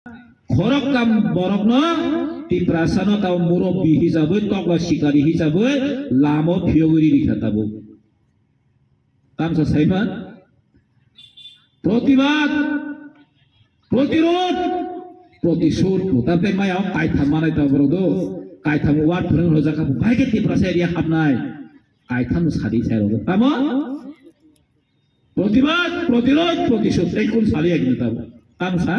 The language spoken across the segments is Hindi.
खरक काम बरकनो तिप्रासानो ताव मुरब्बी हिसाबै तकवा शिकारी हिसाबै लामो फियोगुरी दिखाताबो तामसा साइमान प्रतिबाद प्रतिरोध प्रतिशोध तापे मायाव कायथा मानाय ताबरदो कायथा वाट फोरों होजाका बायके तिप्रासा एरिया हाबनाय कायथा सादी सायरदो तामो प्रतिबाद प्रतिरोध प्रतिशोध एकुन साली एकनि ताबो तामसा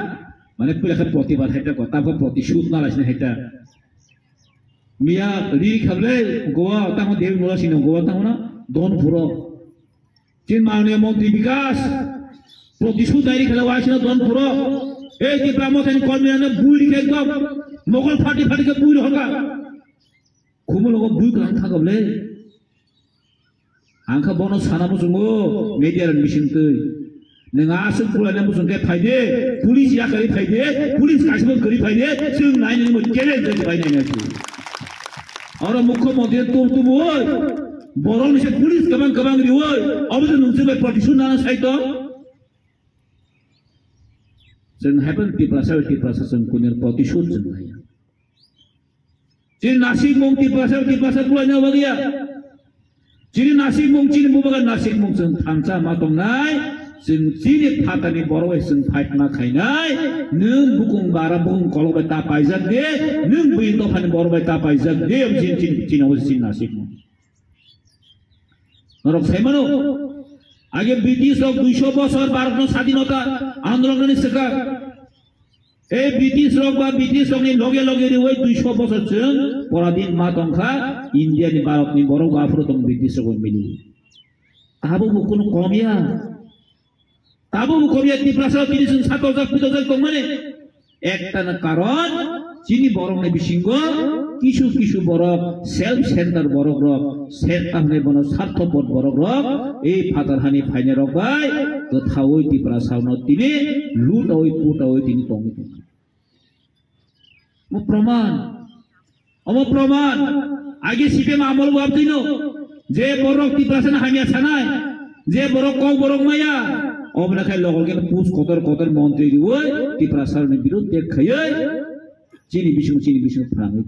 माने पुलाखा प्रतिबाद हेटा को ताबो प्रतिशोध ना लासिना हेटा मिया रि खबले गोवा तामो देव मोलासिनो गोवा तामोना दोन पुरो चिन माननीय मंत्री विकास प्रतिशोध दायरी खेला वासिनो दोन पुरो ए तिप्रा मथानि कलमियाने बुइरि के एकदम मोगल फाटी फाटी के बुइरि होगा खुमुलगो बुइ ग्रां थागबले आंखा बनो साना मुसुंगो मीडिया मिशन तै नोंहा आसु पुलाने मुसुंगे फायदे पुलिस याखै फायदे पुलिस गासिबो गरि फायदे जों नायनो मोनकेले जों फायनायनासो और मुख्यमंत्री तुमतुमो बरं से पुलिस गोबां गोबां रिवै अबजो नोंसोर प्रतिशोध लानो सायतो जों हेपन तिप्रासा जों कुनिर प्रतिशोध जों लाया जों नासिक मुं Tiprasa पुलाने बागिया Ciri nasi mung ciri bubaga nasi mung seng tamsa matong nai seng ciri patani borwe seng fight na kainai nung bukung bara bukung kalau beta paizak de nung buin to pani borwe ta paizak de ciri awal ciri nasi mung norok semano age British rok 200 বছর ভারতের স্বাধীনতা আন্দোলনের সেকা এই ব্রিটিশ রক বা ব্রিটিশ রকনি লগে লগে ওই 200 বছর जों পরাধীন মা তংখা ইন্ডিয়ানি ভারতনি বড় গাফরো তং ব্রিটিশ রক মিলি তাবো কোনো কমিয়া তিপ্রাসা তিরিশ সাতজাক পিতজাক কমানে একটা না কারণ চিনি বরং বিসিংহ কিছু কিছু বড় সেলফ সেন্টার বড় রক সেন্টারনে বন স্বার্থপর বড় রক এই ফাতারহানি ফাইনে রগাই কথাওই তিপ্রাসানো তিনি লুটাওই পুটাওই তিনি টঙ্গি প্রমাণ আগে সিপিএম আমল ভাবতিনো যে বড় তিপ্রাসানা হামিয়া ছানাই যে বড় কক বড় মায়া অবনাখাই লগলকে পুস কতর মন্ত্রী দিওই তিপ্রাসারনি বিরুদ্ধে খাইয়ে চিনি বিষ্ণু ফ্রাঙ্গই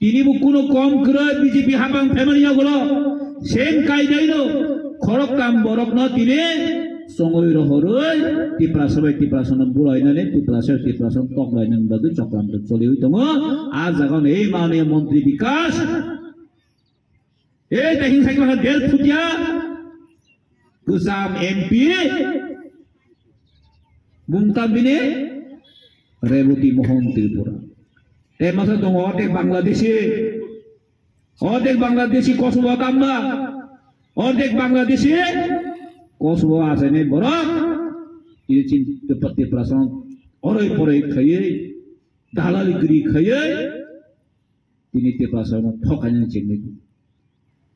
তিনি কোনো কম করে বিজেপি হাবাং ফ্যামিলিয়া গুলো সেম কায়দাইলো খরক কাম বরক ন তিনি সঙ্গই রহরই তিপ্রাসন বুড়াইনানে তিপ্রাসন তকলাইনান বাদু চক্রান্ত চলে হই দङ আজ এখন এই মাননীয় মন্ত্রী বিকাশ এই দেখিন সাইকেল দেড় ফুটিয়া গোজাম এমপি বুমতাবিনে রেবতী মোহন ত্রিপুরা এই মাসে দङ অর্ধেক বাংলাদেশি কসবা কামবা অর্ধেক বাংলাদেশি কসবা আছে নেই বরং এই চিন্তা তিপ্রাসন অরই পরই খাইয়ে দালালিগিরি খাইয়ে তিনি তিপ্রাসন ঠকাইনে চিনি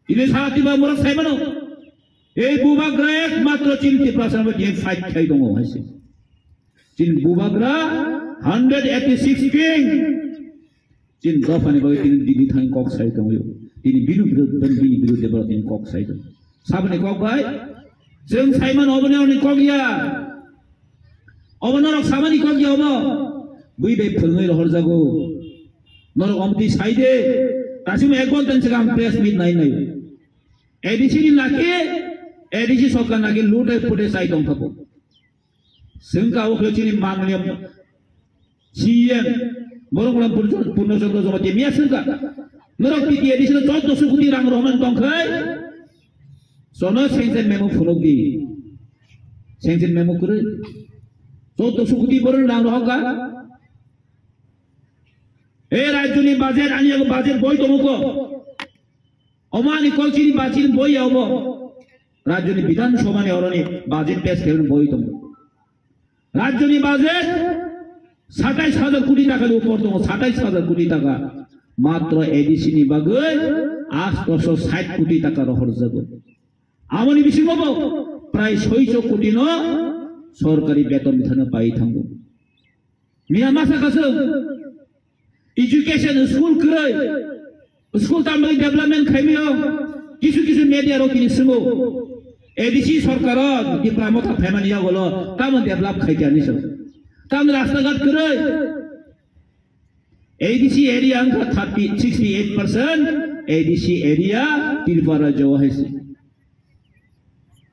তিনি সারাতিবা বরং সাইমানো এই বুবাগ্রা একমাত্র চিন তিপ্রাসন দিয়ে ফাইট খাই দङ হাইছে চিন বুবাগ্রা 186 কিং চিন দফানি বাগে তিনি দিদি থাই কক সাই দङ তিনি বিরুদ্ধে বড় তিনি কক সাই দङ সাবনে কক ভাই जों साइमान अबनावनि कगिया अबनारक सामानि कगिया अब बुइ बे फोङै रहर जागो नरक अमति साइदे दासिम एक घन्टा सिगां प्रेस मिट नाय एडिसि लाखि एडिसि सरकार नागि लुटे पुटे साइ दं थाबो जों गाव खलचिनि माननीय सीएम बरंगला पूर्णचंद्र जमाति मिया जोंगा नरक टिटि एडिसि 1400 कोटी रां रहमान दंखै सोनो सेंसन मेमो फुलगी सेंसन मेमो करे 1400 कोटी बरन नाम रहगा ए राज्यनि बाजेट आनियागो बाजेट बय दङको अमानि कलचिनि बाजेट बय आबो राज्यनि विधानसभानि अरनि बाजेट पेश खेलनि बय दङ राज्यनि बाजेट 27000 कोटी टाकानि उपर दङ 27000 कोटी टाका मात्र एडिसिनि बागै 860 कोटी टाका रहर जागो आमनि बिसिङावबो प्राय 600 कोटी न सरकारि बेतन बिथानो पाइ थांगो मिया मासाखासो एजुकेशन स्कुल तामनि डेभलपमेन्ट खाइमियो किछु मेडिया रोकिनि सिङो एडिसि सरकार दिप्रामथा फेमानिया गलो ताम डेभलप खाइजानि सो tam rastagat kerai ADC area angka 68% ADC area Tripura Jawa haise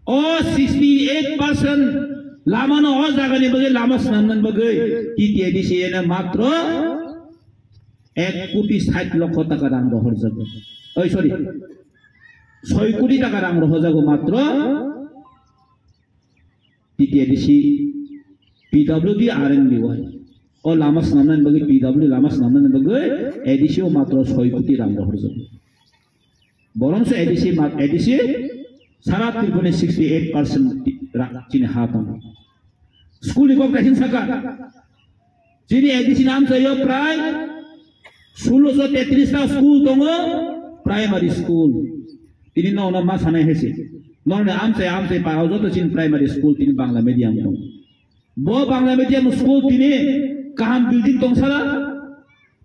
oh 68% lama no oh jaga ni bagai lama senaman bagai titi ADC ena matro 1 কোটি 60 লক্ষ টাকা দাম রহর যাব ওই সরি 6 কোটি টাকা দাম রহ যাব মাত্র টিটিএডিসি পিডব্লিউডি আরএনবি ওয়াই ও লামাস নামনান বগে পিডব্লিউ লামাস নামনান বগে এডিসি ও মাত্র 6 কোটি দাম রহর যাব বরংস এডিসি সারা ত্রিপুরা 68% চিনি হাতাম স্কুল ইকক কাহিন সাকা চিনি এডিসি নাম চাইও প্রায় 1633 টা স্কুল দङ प्राइमरी स्कुल तिनी नौ मा सानाय हेसे नरने आमसे पाहाव जत चिन प्राइमरी स्कुल तिनी बांग्ला मिडियाम दङ बो बांग्ला मिडियाम स्कुल तिनी काहाम बिल्डिंग दङ सारा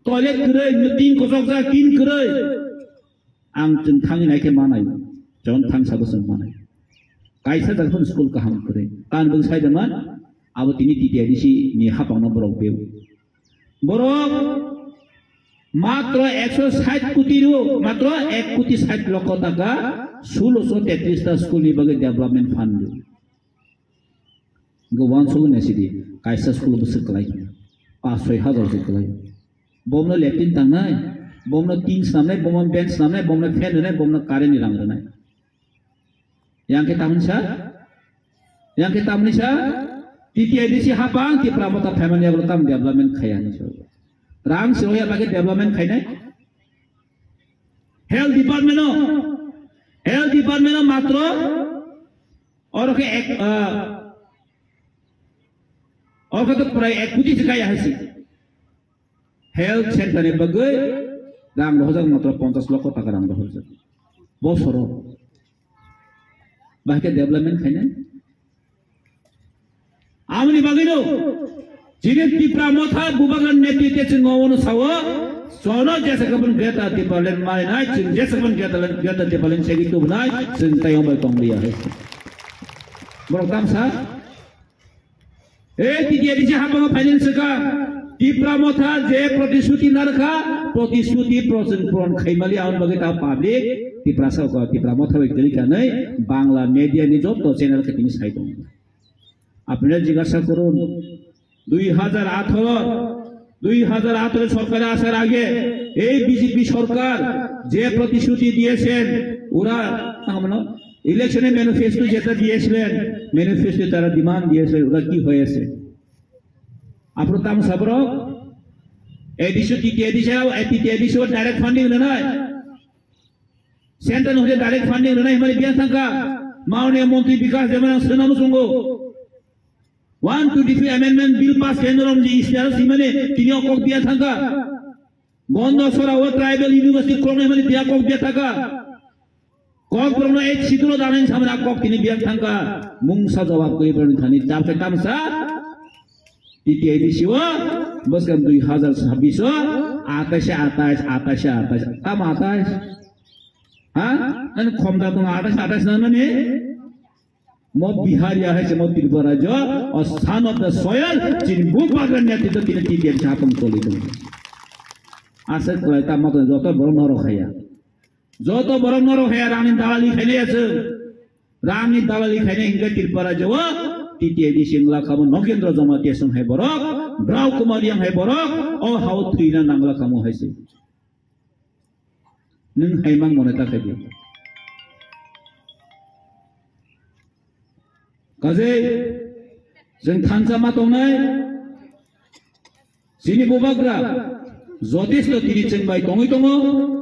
टॉयलेट गरै तीन कसक जा किन गरै आं जों थाङि नायखे मानाय जन थां साबसं मानाय कायसा जाखन स्कुल काहाम गरै कान बं साइदमान आबो तिनी टिटिआदिसि नि हापांना बरक बेव बरक मात्र 160 कोटी मात्र 1 कोटी 60 लक्ष टाका 1633 टा स्कुल बगे डेभलपमेंट फंड गोबां सुल नेसिदि कायसा स्कुल बसर कलाय 5-6 हजार से कलाय bomno लेटिन थांनाय bomno तीन सामने bomno बेंच सामने bomno फैन होनाय bomno कारेन्ट रां होनाय yang kita Malaysia टिटिआदिसि हापां कि प्रामता फैमिली अग्रताम डेभलपमेंट खायानि राम सिरोया बागे डेवलपमेंट खाइनाय हेल्थ डिपार्टमेंट मात्र और के एक और के तो प्राय 1 कोटी से काया हसी हेल्थ सेंटर ने बगे राम रहजक मात्र 50 लाख टाका राम रहजक बसरो बाके डेवलपमेंट खाइनाय आमनि बागैनो जिने तिप्रा मथा बुबागन नेतृत्व चिंगवनो सावो सोनो जैसे कबन गेता तिपालेन मारिनाय चिं जैसे कबन गेता तिपालेन सेगी तुबनाय चिं तायong बाय तंगलिया है बरकाम सा ए टिटिआदिसि हाबांगा फाइनेंस का तिप्रा मथा जे प्रतिश्रुति नरखा प्रतिश्रुति पूरण खैमाली आउन बगे ता पब्लिक तिप्रा सावका तिप्रा मथा व्यक्ति कानै बांग्ला मीडिया नि जत चैनल के तिनि साइड दं आपने जिज्ञासा করুন 2018 সরকারে আসার আগে এই বিজেপি সরকার যে প্রতিশ্রুতি দিয়েছেন ওরা মানে ইলেকশনে ম্যানিফেস্টো যেটা দিয়েছিলেন ম্যানিফেস্টো তারা ডিমান্ড দিয়েছে ওরা কি হয়েছে আপনারা তাম সবর এডিশো ডাইরেক্ট ফান্ডিং নয় সেন্ট্রাল হতে ডাইরেক্ট ফান্ডিং নয় মানে বিয়া থাকা মাননীয় মন্ত্রী বিকাশ দেবনাথ সেনামু সঙ্গ 123 amendment bill pass केंद्रम जी इस्तार सीमने तीनियों कोक दिया था का गोंदो सोरा वो ट्राइबल यूनिवर्सिटी कोने में दिया कोक दिया था का कोक प्रोनो एक सितुलो दाने सामने कोक तीनी दिया था का मुंगसा जवाब कोई बरन थानी चाप के काम सा टिटिआदिसि वो बस कम 2026 आता से काम आता है हाँ अन खोमदा तो आता ना ने मो बिहारिया है से मो त्रिपुरा जो और सन ऑफ द सॉयल जिन बुक बागर नेतृत्व तिने टिटिआदिसि हापम चले दं आसे कयता मत যত বড় নরক খায়া রানী দালালি খাইলে আছে রানী দালালি খাইলে হিঙ্গা त्रिपुरा जो टिटिआदिसि सिंगला खामो नगेन्द्र जमाती सं है बरक ब्राउ कुमारियां है बरक ओ हाउ थ्रीना नांगला खामो हैसे नों हायमां मनेता खाइदि गाजे जों थानसामा दंनाय जिनि बुबाग्रा जथेष्ट तिनि चेंबाय दङै दङ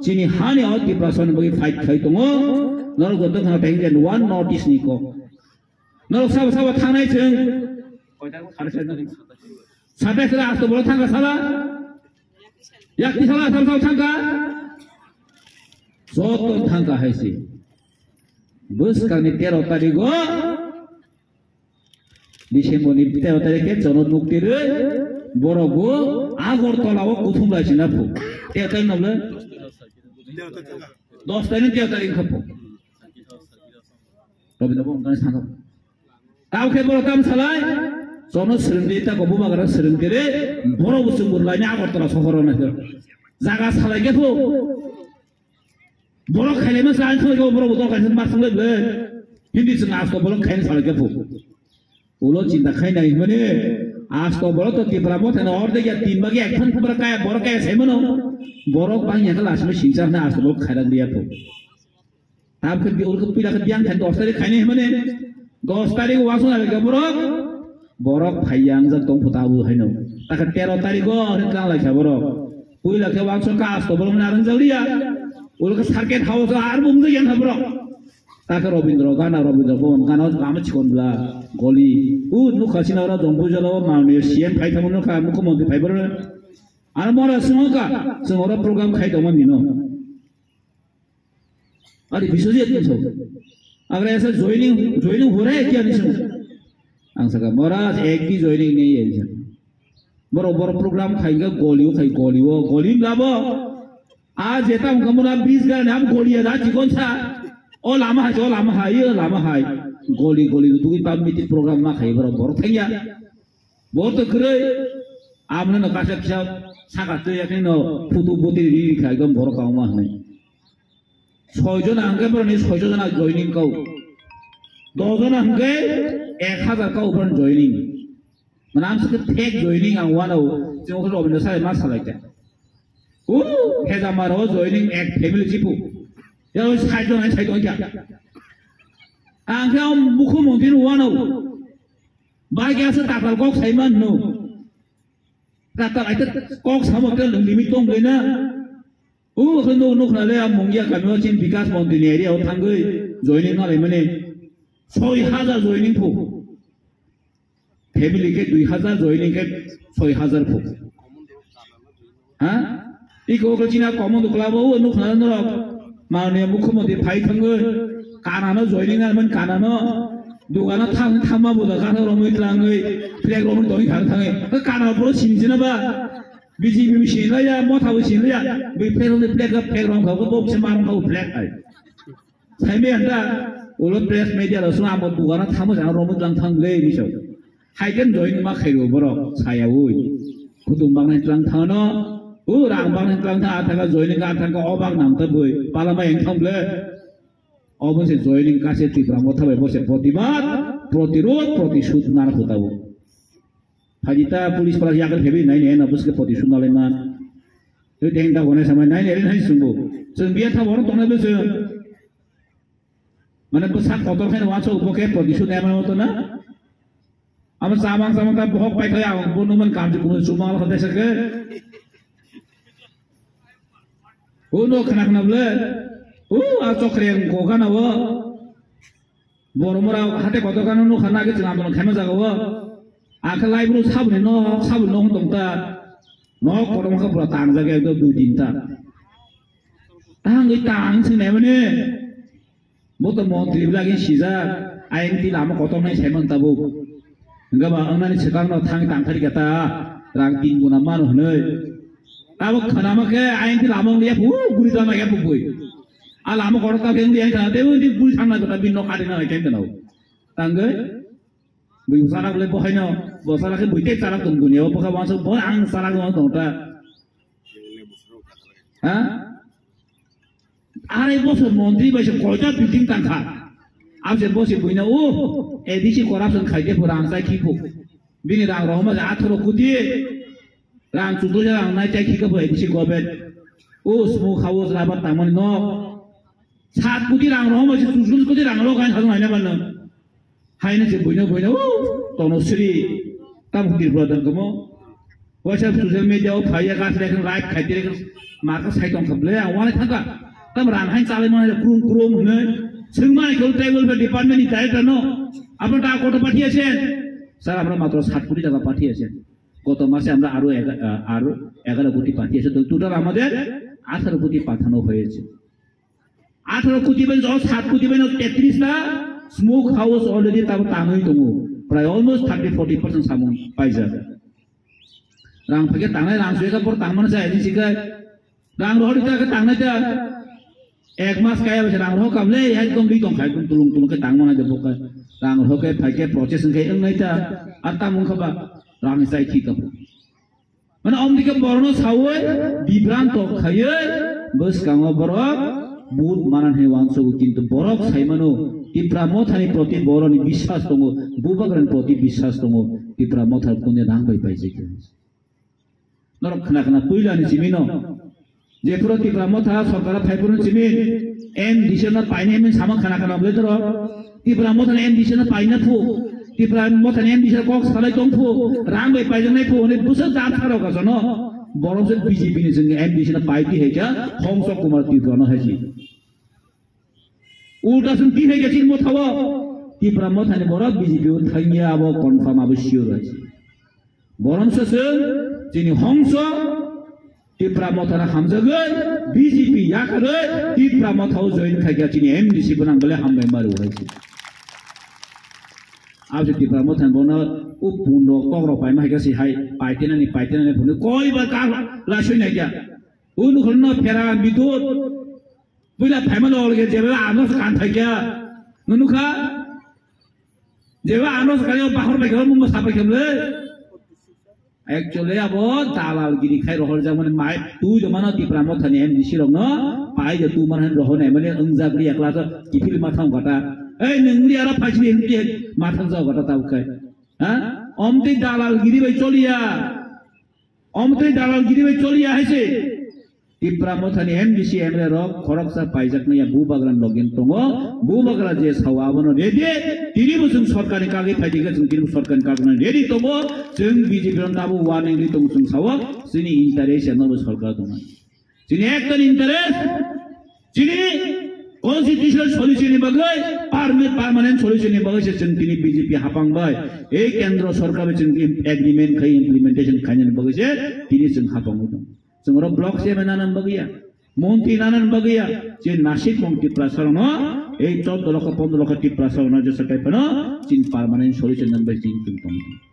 जिनि हानि त्रिपुरासन बगे फाइट खाइ दङ नर गदं हा बेंगेन वन नॉर्थ ईस्ट नि को नर साबा थांनाय जों साथाय सरा आस्तो बल थांगा साला याकनि साला साबा थांगा जतन थांगा हायसे बस कानि 13 तारिख डिसेम्बरनि 13 तारिखे जनत मुक्तिर बरगु आगरतलाव कुथुमलासिना फु 13 तारिख नबले 10 तारिख 13 तारिख खपु रबिन्द्र बंगानि सागा काउखे बरकाम सालाय Sono serendita ko buba gara serendire boro busung burlanya akortala sohorona ke jaga salai ke po boro khaile ma sai thoi ko boro buto khaile ma sangle le hindi sing asko boro khaile salai ke po ulo cinta khaina imane asko boro to tipra mo thana orde ya tin bagi ekhan khubra kaya boro kaya semono boro bangnya kala asme singsa na asko boro khaila dia po tab ke bi urko pila ke diang than 10 tarik khaine imane 10 tarik waso na ke boro borok phayang jang tong phutabu haino taka 13 tarik go ringkang la khaboro puila ke wangso ka asto bolong narang jauria ulka sarket house ar bumje yang khaboro taka robindro bon gana lama chikondla goli nu khasina ora dongbu jalo mauni cm phai thamono ka mukhomonti phaiboro ar mora singoka singora program khai dongman mino ari bisojit so agar ऐसा joining हो रहा है क्या नहीं आंसर मोराज एक भी joining नहीं है इधर बरोबर प्रोग्राम खाएंगे गोली लाबो आज येता हम कमरा 20 का नाम गोली है राजी कौन सा ओ लामा है गोली तो की पाप मीटिंग प्रोग्राम ना खाई बरोबर थैया बहुत तो करे आपने ना कासा किसा साकाते या कहीं ना फुटू बोती री खाएगा बरोबर काम नहीं छयजन आंगे पर नहीं छयजन आ joining को 2জন आंगे 1000 का ऊपर joining नाम से टेक joining आं वाला जो को रोबिन सारे मास लाइक ओ हेजा मारो joining एक फैमिली जिपु या साइड क्या आंगे मुखो मोंटिन वानो बाय गैस ताकल कॉक साइमन नो ताकल आइते कॉक सामोते लिमिट दं लेना ओ खनो नो खनाले मंगिया गामियाव चिन विकास मन्दिरनि एरियायाव थांगै joining नालाय माने 6000 joining फो फैमिली के 2000 joining के 6000 फो हां इको गचिना कमन दुखलाबो नु खनानो माने मुख्यमंत्री फाइ थांगै कानानो joining नामन कानानो दुगाना थांमा बोदा काना रमैलाङै फ्लेग रम दइ खार थाङै काना बरो सिनजिनाबा BJP machine ya मोथाबो सिन या बै फ्लेग रम खाबो बक्स मारम खाबो फ्लेग आइ साइमे आन्दा उलो प्रेस मीडिया रसुन आमो दुगाना थामो जा रमैलाङ थांलै बिसो हाइगेन joining मा खैरो बरो सायावै खुदुम बांनाय त्रां थानो ओ रां बांनाय त्रां था आथागा joining का आथागा अबाग नामता बै पालामा एंथामले अबसे joining कासे त्रिपुरा मोथाबे बसे प्रतिबाद प्रतिरोध प्रतिशोध नार होताबो हाजिता पुलिस पला यागल हेबि नाइ ने न बसके प्रतिशोध नालायमान ए देंदा गने समय नाइ ने नाइ सुंगो जों बिया थाबो तने बेसे माने बसा कतल खान वाचो उपके प्रतिशोध नामा मतो ना आम सामान का बहुत पाइखया बनुमन काम जो कुनो सुमाल हते सके ओ नो खना खनाबले ओ आ चक्रें गोगानावो बरमरा हाते कतकानो नो खाना के नाम खाना जागावो आखा लाइब्रु साबने न दंता न करमखा पुरा तांग जागे एकदम 2-3 ता तांग सिंनाय माने मत मंत्री लागे सिजा आइनति लामा कतमनाय साइमन ताबो गबा अंनानि सेकांनो थांग तांखारि गता रां 3 गुना मानो हनै आबो खनामाके आइनति लामा लिया गुरि जाना या बुबै आ लामा करता के लिया था देबो दि गुरि थांना गता बिन काटिना आइकेन दनाव तांगै बै सारागले बहायनो बसाराके बैते सारा दंगुनियाव बखा वासो ब आं साराग दंता हा आरे बसर मंत्री बैसे कयटा बिल्डिं तांखा आबसे बसे बइना ओ एडिसि करापसन खाइदे फोरा आं जाय खिखौ बिनि रां रहमा 18 कोटी रां 14 रां नाय जाय खिखौ एडिसि गभर्नमेन्ट ओ स्मोक हाउस राबा तामन न 7 कोटी रां रहमा 14 कोटी रां ल गाय थानो हायना बानो हायना जे बइना ओ तनश्री तामगिर ब्रदर गमो WhatsApp social media फाया गासले लाइभ खाइदे माका साइटं खबले आवाले थाका तम रां हाय चाले माने क्रुम हनै सिंमाय को ट्राइबल डिपार्टमेंट नि डायरेक्टर नो आपन टा কত পাঠিয়েছেন স্যার আমরা মাত্র 7 কোটি টাকা পাঠিয়েছেন গত মাসে আমরা আরো 11 কোটি পাঠিয়েছি তো টোটাল আমাদের 18 কোটি পাঠানো হয়েছে 18 কোটি বেন 7 কোটি বেন 33 টা স্মোক হাউস অলরেডি তাব তাङै दङ प्राय अलमोस्ट 30-40% सामु पाइजा रां फगे तांनाय रां सुएगा पर तांमन जाय दिसिगा रां रहरिता के तांनाय ता एक मास काया बसे रां रह काबले एकदम दै दं खाय तुलुं के तांमन दे बका रां रह के फाके प्रोसेस के नैता আর তামুন খাবা রাঙি চাই ঠিক হবো মানে অমদিকে বরণ সাওয়ে বিভ্রান্ত খাইয়ে বস কাঙ বরক বুধ মানান হে ওয়াংসগু কিন্তু বরক সাইমানো টিপ্রা মথানি প্রতি বরনি বিশ্বাস দङ বুবাগ্রান প্রতি বিশ্বাস দङ টিপ্রা মথার কোনে রাংবাই পাইছে নরক খানা খানা পুইলানি জিমিনো যে পুরো টিপ্রা মথা সরকার ফাইপুরন জিমিন এম ডিসেনা পাইনে এম সামা খানা খানা বলে ধর টিপ্রা মথানি এম ডিসেনা পাইনা ফু টিপ্রা মথানি এম ডিসেনা কক সালাই দংফু রাংবাই পাইজनाय ফু অনেক বুসা জাথারো গাজন বরংসে বিজেপি नि जों एम डिसना पार्टी हेजा हंस कुमार टिप्रानो हेजी उल्टा जों ती हेजा सिन मथाव टिप्रा मथानि बर बिजेपि थाइया अब कन्फार्म अब सियर अछि बरंसो जोंनि हंस टिप्रा मथाना हामजागोन बिजेपि याखारै टिप्रा मथाव जइन खाइगा जोंनि एम डिसि बनांगले हामबाय मारो हेजी अब जो टिप्रा मथान बोना उपुनो तंग्रो पाइ माइगा सि हाय पाइतेनानि बुनो कयबा का लासै नाइगा उनु खलनो फेरा बिदुत बुला फाइमान अलगे जेबा आनस कान थाइगा नुनुखा जेबा आनस कायो बाहर बाइगा मुंगो साबाय खेमले एक्चुअली अब दालाल गिरि खाइ रहल जा माने माइ तु जमाना टिप्रा मथानि एम डिसि रंनो पाइ जे तु माने रहनाय माने अंजाग्रि एकला त किफिल माथाव गटा এই নংলি আর ফাইছি এনকে মাথান যাও কথা তাওকাই হ্যাঁ অমতে দালাল গিরি ভাই চলিয়া হইছে টিপ্রা মথানি এমডিসি এমরে রক খরকসা পাইজাক নিয়া বুবাগ্রান লগিন দङ বুবাগ্রা যে সাওয়াবनो रेडी तिनिबो जों सरकारनि कागै फाइदिगा जों तिनिबो सरकारनि कागै रेडी दङ जों बिजेपि नाबो वार्निं दङ जों सावा जोंनि इन्टारेस्ट एनबो सरकार दङ जोंनि एकन इन्टारेस्ट जोंनि Constitutional solution bagai permanent solution bagai जों दिनै बिजेपि हापांबाय ए केन्द्र सरकार जों एग्रीमेंट खाय इम्प्लिमेंटेशन खायन बाgai जे दिनै जों हापांगौ दं जों र ब्लक सेमेनान बागैया मन्त्रि नानान बागैया जे नासिक मन्त्रि प्रसारण ए 14 लाख 15 लाख टिप्रा सावना जे सकाय पनो जिन परमानेंट सolution नम्बर 3 दं